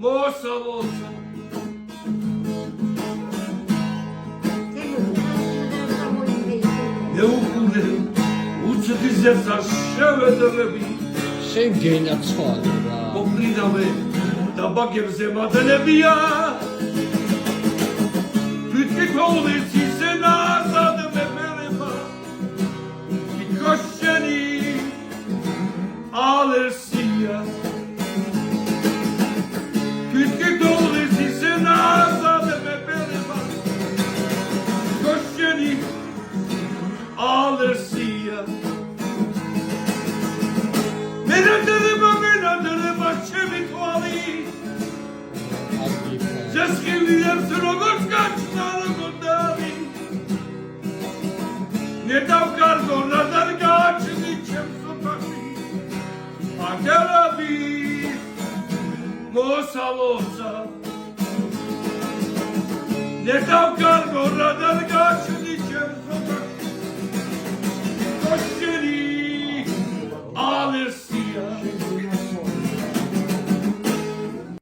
მოსალოცა მეუკვდე უცდიზეცა შევედრები შენ გენაცვალე რა მოკრიდავე დაბაგებზე მადლებია თვითი თოლის ისენა სადმე მერება იქოშენი ალერსია თვითი თოლის ისენა სადმე მერება იქოშენი ალერსია მენადრება ჩემი თვალი ზესხილიებს როგორც გაჩნდა გონდარი ნედავკარგო რადარ გაჩნდი ჩემს ოთახში აგერები მოსალოცა ნედავკარგო რადარ გაჩნდი